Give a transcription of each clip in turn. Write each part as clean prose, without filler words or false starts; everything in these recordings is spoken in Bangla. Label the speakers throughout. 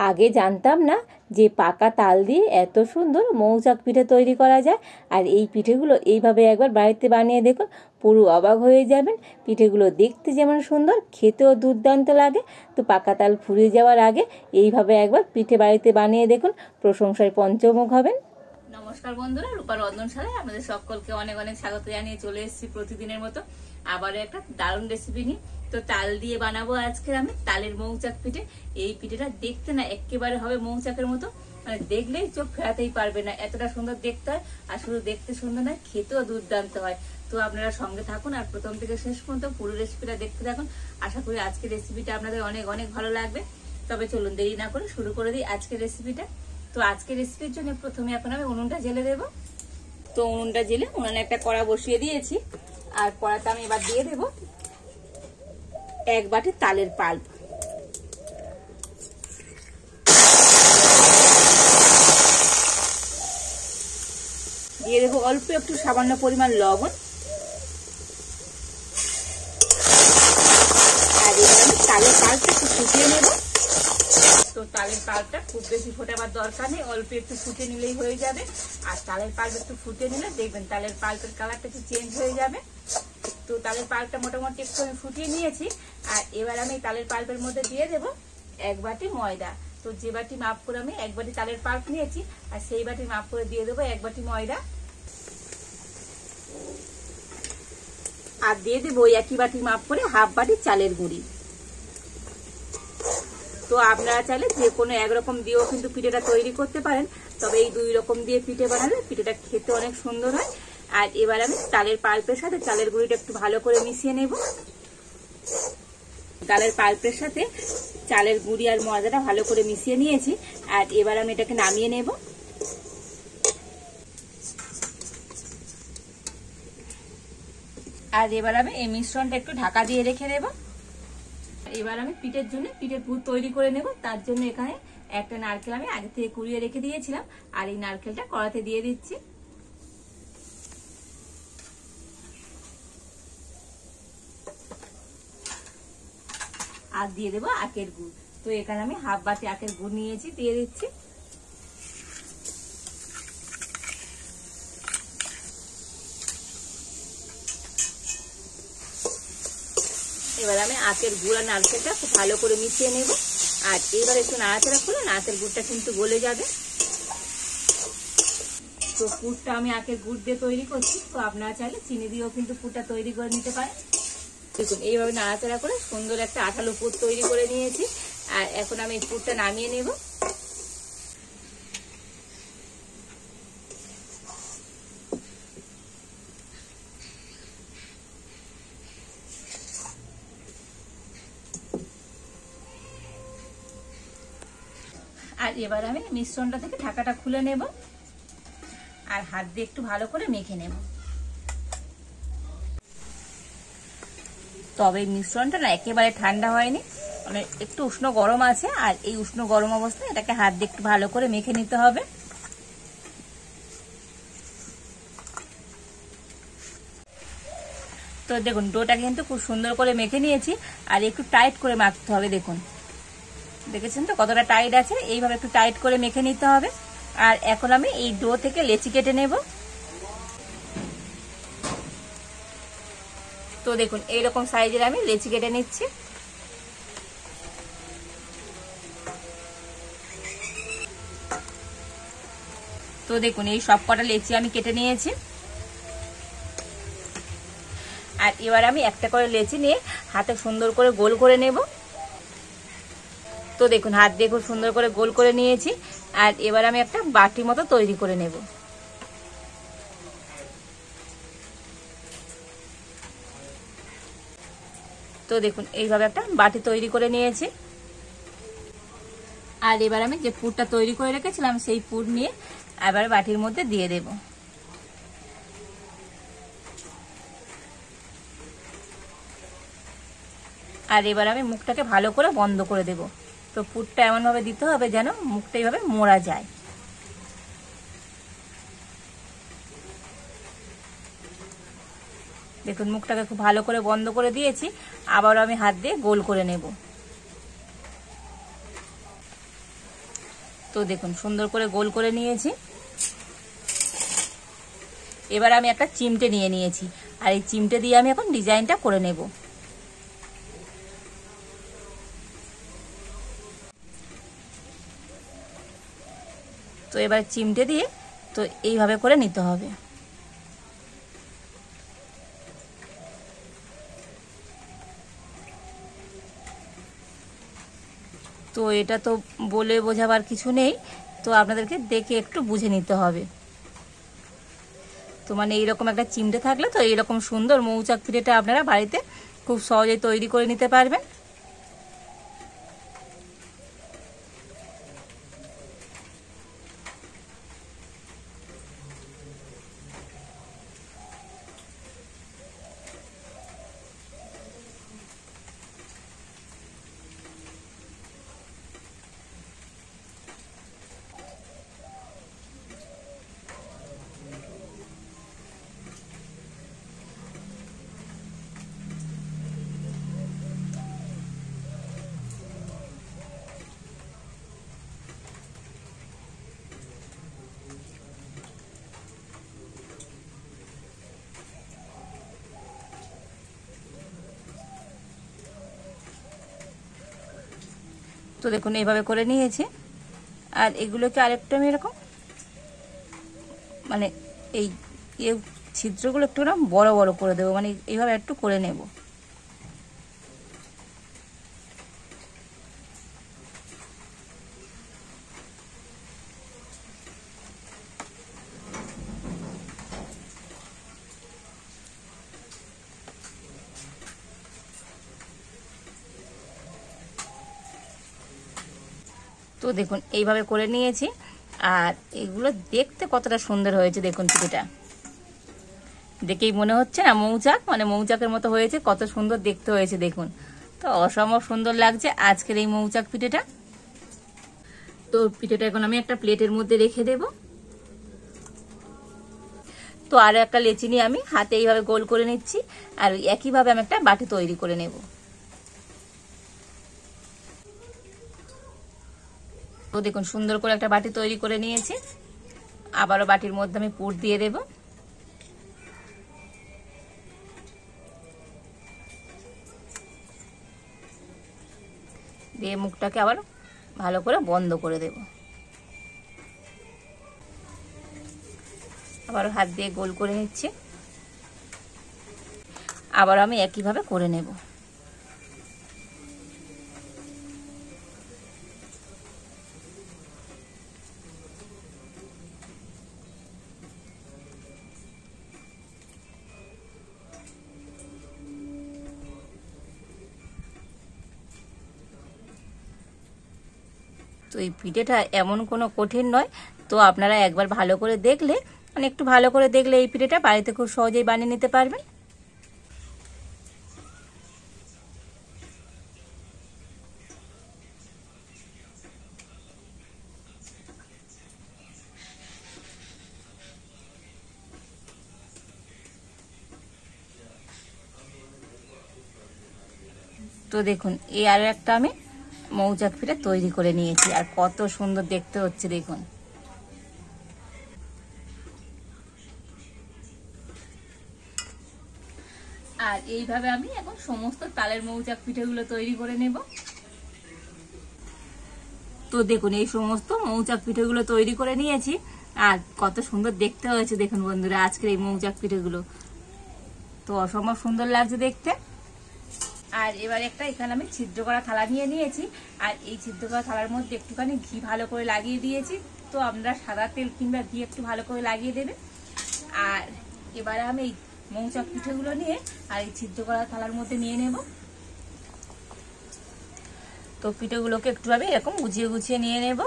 Speaker 1: আগে জানতাম না যে পাকা তাল দিয়ে এত সুন্দর মৌচাক পিঠে তৈরি করা যায়। আর এই পিঠেগুলো এইভাবে একবার বাড়িতে বানিয়ে দেখুন, পুরো অবাক হয়ে যাবেন। পিঠেগুলো দেখতে যেমন সুন্দর, খেতেও দুর্দান্ত লাগে। তো পাকা তাল ফুরিয়ে যাওয়ার আগে এইভাবে একবার পিঠে বাড়িতে বানিয়ে দেখুন, প্রশংসায় পঞ্চমুখ হবেন।
Speaker 2: নমস্কার বন্ধুরা, রূপার রন্ধনশালায় আপনাদের সকলকে অনেক অনেক স্বাগত জানিয়ে চলে এসেছি প্রতিদিনের মতো আবারও একটা দারুণ রেসিপি নিয়ে। তো তাল দিয়ে বানাবো আজকে আমি তালের মৌচাক পিঠে। এই পিঠেটা দেখতে না একেবারে হবে মৌচাকের মতো, মানে দেখলেই চোখ ফেরাতেই পারবে না, এতটা সুন্দর দেখতে হয়। আর শুধু দেখতে সুন্দর নয়, খেতেও দুর্দান্ত হয়। তো আপনারা সঙ্গে থাকুন আর প্রথম থেকে শেষ পর্যন্ত পুরো রেসিপিটা দেখতে থাকুন। আশা করি আজকের রেসিপিটা আপনাদের অনেক অনেক ভালো লাগবে। তবে চলুন দেরি না করে শুরু করে দিই আজকের রেসিপিটা। তো আজকের রেসিপির জন্য প্রথমে এখন আমি উনুনটা জেলে দেবো। তো উনুনটা জেলে উনুনে একটা কড়া বসিয়ে দিয়েছি। আর কড়াতে আমি এবার দিয়ে দেবো 1 বাটি তালের পাল্প। দিয়ে দেবো অল্প একটু সামান্য পরিমাণ লবণ। আর এবার আমি তালের পাল্পটা একটু ফুটিয়ে নেব। তো তালের পাল্পটা খুব বেশি ফোটাবার দরকার নেই, অল্প একটু ফুটে নিলেই হয়ে যাবে। আর তালের পাল্প একটু ফুটে নিলে দেখবেন তালের পাল্পের কালারটা একটু চেঞ্জ হয়ে যাবে। তো তালের পাল্পটা মোটামুটি একটু আমি ফুটিয়ে নিয়েছি। আর এবার আমি তালের পাল্পের মধ্যে দিয়ে দেব 1 বাটি ময়দা। তো যে বাটি মাপ করে আমি 1 বাটি তালের পাল্প নিয়েছি, আর সেই বাটি মাপ করে দিয়ে দেবো 1 বাটি ময়দা। আর দিয়ে দেবো ওই একই বাটি মাপ করে হাফ বাটি চালের গুঁড়ি। তো আপনারা চাইলে যে কোনো একরকম দিয়েও কিন্তু পিঠেটা তৈরি করতে পারেন, তবে এই 2 রকম দিয়ে পিঠে বানালে পিঠেটা খেতে অনেক সুন্দর হয়। আর এবার আমি তালের পাল্পের সাথে চালের গুঁড়িটা একটু ভালো করে মিশিয়ে নেব। তালের পাল্পের সাথে চালের গুঁড়ি আর ময়দাটা ভালো করে মিশিয়ে নিয়েছি। আর এবার আমি এটাকে নামিয়ে নেব। আর এবার আমি এই মিশ্রণটা একটু ঢাকা দিয়ে রেখে দেব। এবার আমি পিঠের জন্য পিঠের পুর তৈরি করে নেব। তার জন্য এখানে একটা নারকেল আমি আগে থেকে কুড়িয়ে রেখে দিয়েছিলাম, আর এই নারকেলটা কড়াতে দিয়ে দিচ্ছি। আর দিয়ে দেবো আখের গুড়। তো এখানে আমি হাফ বাটি আখের গুড় নিয়েছি, দিয়ে দিচ্ছি। এবার আমি আখের গুড় আর নারকেলটা খুব ভালো করে মিশিয়ে নেব। আর এবার একটু নাড়াচাড়া করলে নারকেল গুড়টা কিন্তু গলে যাবে। তো পুরটা আমি আখের গুড় দিয়ে তৈরি করছি, তো আপনারা চাইলে চিনি দিয়েও কিন্তু পুরটা তৈরি করে নিতে পারেন। দেখুন এইভাবে নাড়াচাড়া করে সুন্দর একটা আঠালো পুর তৈরি করে নিয়েছি। আর এখন আমি এই পুরটা নামিয়ে নেব। আর এবার আমি মিশ্রণটা থেকে ঢাকাটা খুলে নেব। আর হাত দিয়ে একটু ভালো করে মেখে নেব। তবে মিশ্রণটা না একেবারে ঠান্ডা হয়নি, মানে একটু উষ্ণ গরম আছে। আর এই উষ্ণ গরম অবস্থায় এটাকে হাত দিয়ে একটু ভালো করে মেখে নিতে হবে। তো দেখুন ডোটা কিন্তু খুব সুন্দর করে মেখে নিয়েছি। আর একটু টাইট করে মাখতে হবে। দেখুন দেখেছেন তো কতটা টাইট আছে, এইভাবে একটু টাইট করে মেখে নিতে হবে। আর এখন আমি এই ডো থেকে লেচি কেটে নেব। তো দেখুন এইরকম সাইজের আমি লেচি কেটে নিচ্ছি। তো দেখুন এই সব কটা লেচি আমি কেটে নিয়েছি। আর এবার আমি একটা করে লেচি নিয়ে হাতে সুন্দর করে গোল করে নেব। তো দেখুন হাত দিয়ে খুব সুন্দর করে গোল করে নিয়েছি। আর এবার আমি একটা বাটি মতো তৈরি করে নেব। তো দেখুন এইভাবে একটা বাটি তৈরি করে নিয়েছি। আর এবার আমি যে পুরটা তৈরি করে রেখেছিলাম সেই পুর নিয়ে এবার বাটির মধ্যে দিয়ে দেব। আর এবার আমি মুখটাকে ভালো করে বন্ধ করে দেব। তো পুরটা এমন ভাবে দিতে হবে যেন মুখটা এইভাবে মোড়া যায়। দেখুন মুখটাকে খুব ভালো করে বন্ধ করে দিয়েছি। আবারও আমি হাত দিয়ে গোল করে নেব। তো দেখুন সুন্দর করে গোল করে নিয়েছি। এবার আমি একটা চিমটে নিয়ে নিয়েছি, আর এই চিমটে দিয়ে আমি এখন ডিজাইনটা করে নেব। তো এবার চিমটে দিয়ে তো এইভাবে করে নিতে হবে। তো এটা তো বলে বোঝাবার কিছু নেই, তো আপনাদেরকে দেখে একটু বুঝে নিতে হবে। তো মানে এইরকম একটা চিমটে থাকলে তো এইরকম সুন্দর মৌচাক পিঠেটা আপনারা বাড়িতে খুব সহজেই তৈরি করে নিতে পারবেন। তো দেখুন এইভাবে করে নিয়েছি, আর এগুলোকে আরেকটু আমি এরকম মানে এই ছিদ্রগুলো একটু না বড় বড় করে দেবো, মানে এইভাবে একটু করে নেব। তো দেখুন এইভাবে করে নিয়েছি, আর এগুলো দেখতে কতটা সুন্দর হয়েছে দেখুন। পিঠেটা দেখেই মনে হচ্ছে না মৌচাক, মানে মৌচাকের মতো হয়েছে, কত সুন্দর দেখতে হয়েছে দেখুন। তো অসম্ভব সুন্দর লাগছে আজকের এই মৌচাক পিঠেটা। তো পিঠেটা এখন আমি একটা প্লেটের মধ্যে রেখে দেব। তো আরো একটা লেচি নিয়ে আমি হাতে এইভাবে গোল করে নিচ্ছি, আর একইভাবে আমি একটা বাটি তৈরি করে নেব। তো দেখুন সুন্দর করে একটা বাটি তৈরি করে নিয়েছি। আবারও বাটির মধ্যে আমি পুর দিয়ে দেব। দিয়ে মুখটাকে আবার ভালো করে বন্ধ করে দেব। আবার হাত দিয়ে গোল করে নিচ্ছি, আবার আমি একইভাবে করে নেব। তো এই পিঠেটা এমন কোনো কঠিন নয়, তো আপনারা একবার ভালো করে দেখলে, মানে একটু ভালো করে দেখলে এই পিঠেটা বাড়িতে খুব সহজেই বানিয়ে নিতে পারবেন। তো দেখুন এই আরো একটা আমি মৌচাক পিঠে তৈরি করে নিয়েছি, আর কত সুন্দর দেখতে হচ্ছে দেখুন। আর এইভাবে আমি এখন সমস্ত তালের মৌচাক পিঠেগুলো তৈরি করে নেব। তো দেখুন এই সমস্ত মৌচাক পিঠেগুলো তৈরি করে নিয়েছি, আর কত সুন্দর দেখতে হয়েছে দেখুন বন্ধুরা আজকের এই মৌচাক পিঠেগুলো। তো অসম্ভব সুন্দর লাগছে দেখতে। আর এবার একটা এখানে আমি ছিদ্র করা থালা নিয়ে নিয়েছি, আর এই ছিদ্র করা থালার মধ্যে একটুখানি ঘি ভালো করে লাগিয়ে দিয়েছি। তো আমরা সাদা তেল কিংবা ঘি একটু ভালো করে লাগিয়ে দেবে। আর এবারে আমি এই মৌচাক পিঠেগুলো নিয়ে আর এই ছিদ্র করা থালার মধ্যে নিয়ে নেব। তো পিঠেগুলোকে একটু আমি এরকম গুছিয়ে গুছিয়ে নিয়ে নেব।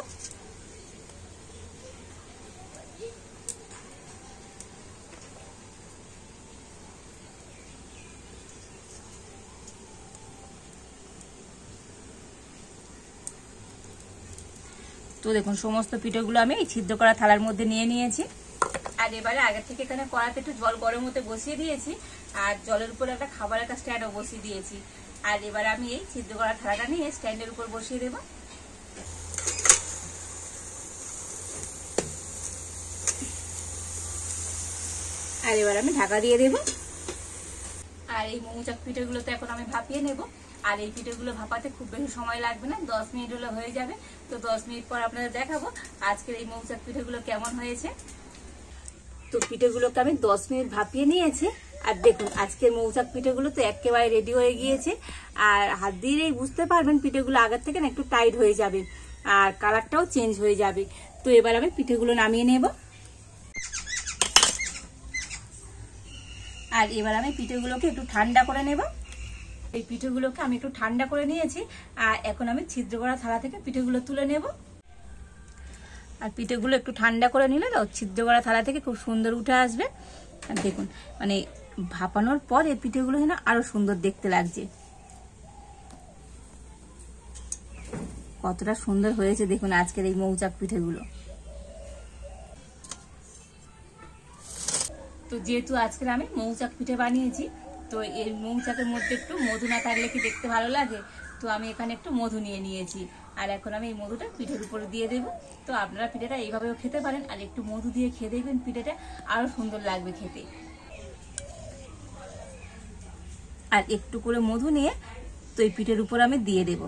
Speaker 2: তো দেখুন সমস্ত পিঠেগুলো আমি এই ছিদ্র করা থালার মধ্যে নিয়ে নিয়েছি। আর এবারে আগে থেকে এখানে কড়াতে একটু জল গরম হতে বসিয়ে দিয়েছি, আর জলের উপর একটা খাবারের একটা স্ট্যান্ডও বসিয়ে দিয়েছি। আর এবার আমি এই ছিদ্র করা থালাটা নিয়ে স্ট্যান্ডের উপর বসিয়ে দেব। আর এবার আমি ঢাকা দিয়ে দেবো। আর এই মৌচাক পিঠেগুলো তো এখন আমি ভাপিয়ে নেব। আর এই পিঠেগুলো ভাপাতে খুব বেশি সময় লাগবে না, 10 মিনিট হলে হয়ে যাবে। তো 10 মিনিট পর আপনাদের দেখাবো আজকের এই মৌচাক পিঠেগুলো কেমন হয়েছে। তো পিঠেগুলোকে আমি 10 মিনিট ভাপিয়ে নিয়েছি। আর দেখুন আজকের মৌচাক পিঠেগুলো তো একেবারে রেডি হয়ে গিয়েছে। আর হাত দিয়েই বুঝতে পারবেন পিঠেগুলো আগের থেকে না একটু টাইট হয়ে যাবে আর কালারটাও চেঞ্জ হয়ে যাবে। তো এবার আমি পিঠেগুলো নামিয়ে নেব। আর এবার আমি পিঠেগুলোকে একটু ঠান্ডা করে নেব। এই পিঠেগুলোকে আমি একটু ঠান্ডা করে নিয়েছি। আর এখন আমি ছিদ্র করা থালা থেকে পিঠেগুলো তুলে নেব। আর পিঠেগুলো একটু ঠান্ডা করে নিলে তো ছিদ্র করা থালা থেকে খুব সুন্দর উঠে আসবে। আর দেখুন মানে ভাপানোর পর এই পিঠেগুলো যেন আরো সুন্দর দেখতে লাগছে। কতটা সুন্দর হয়েছে দেখুন আজকের এই মৌচাক পিঠেগুলো। তো যেহেতু আজকের আমি মৌচাক পিঠে বানিয়েছি, তো এই মৌচাকের মধ্যে একটু মধু না থাকলে কি দেখতে ভালো লাগে। তো আমি এখানে একটু মধু নিয়ে নিয়েছি। আর এখন আমি এই মধুটা পিঠের উপরে দিয়ে দেবো। তো আপনারা পিঠেটা এইভাবেও খেতে পারেন। আর একটু মধু দিয়ে খেয়ে দেখবেন পিঠেটা আরো সুন্দর লাগবে খেতে। আর একটু করে মধু নিয়ে তো এই পিঠের উপর আমি দিয়ে দেব।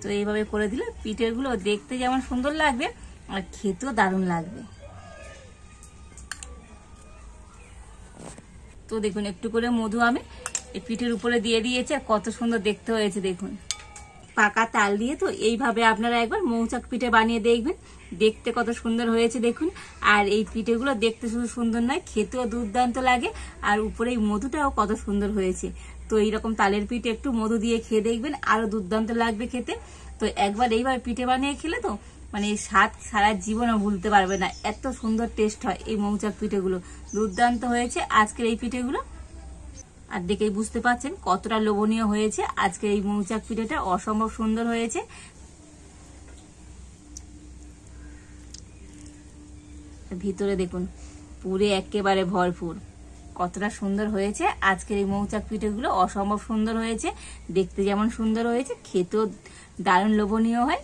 Speaker 2: তো এইভাবে করে দিলে পিঠেগুলো দেখতে যেমন সুন্দর লাগবে আর খেতেও দারুণ লাগবে। তো দেখুন একটু করে মধু আমি এই পিঠের উপরে দিয়ে দিয়েছি। আর কত সুন্দর দেখতে হয়েছে দেখুন। পাকা তাল দিয়ে তো এইভাবে আপনারা একবার মৌচাক পিঠে বানিয়ে দেখবেন, দেখতে কত সুন্দর হয়েছে দেখুন। আর এই পিঠেগুলো দেখতে শুধু সুন্দর নয়, খেতেও দুর্দান্ত লাগে। আর উপরে এই মধুটাও কত সুন্দর হয়েছে। তো এইরকম তালের পিঠে একটু মধু দিয়ে খেয়ে দেখবেন, আরো দুর্দান্ত লাগবে খেতে। তো একবার এইভাবে পিঠে বানিয়ে খেলে তো মানে এই স্বাদ সারা জীবনও ভুলতে পারবে না। এত সুন্দর টেস্ট হয় এই মৌচাক পিঠেগুলো, দুর্দান্ত হয়েছে আজকের এই পিঠেগুলো। আর দেখেই বুঝতে পারছেন কতটা লোভনীয় হয়েছে আজকের এই মৌচাক পিঠেটা, অসম্ভব সুন্দর হয়েছে। ভিতরে দেখুন পুরে একেবারে ভরপুর, কতটা সুন্দর হয়েছে আজকের এই মৌচাক পিঠেগুলো, অসম্ভব সুন্দর হয়েছে। দেখতে যেমন সুন্দর হয়েছে, খেতেও দারুণ লোভনীয় হয়।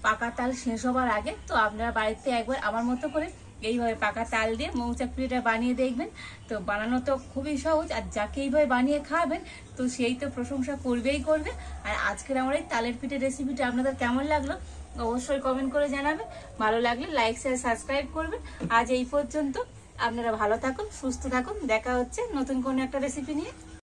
Speaker 2: পাকা তাল শেষ হবার আগে তো আপনারা বাড়িতে একবার আমার মতো করে এইভাবে পাকা তাল দিয়ে মৌচাক পিঠেটা বানিয়ে দেখবেন। তো বানানো তো খুবই সহজ। আর যাকে এইভাবে বানিয়ে খাবেন তো সেই তো প্রশংসা করবেই করবে। আর আজকের আমার এই তালের পিঠে রেসিপিটা আপনাদের কেমন লাগলো অবশ্যই কমেন্ট করে জানাবেন। ভালো লাগলে লাইক শেয়ার সাবস্ক্রাইব করবেন। আজ এই পর্যন্ত, আপনারা ভালো থাকুন, সুস্থ থাকুন। দেখা হচ্ছে নতুন কোনো একটা রেসিপি নিয়ে।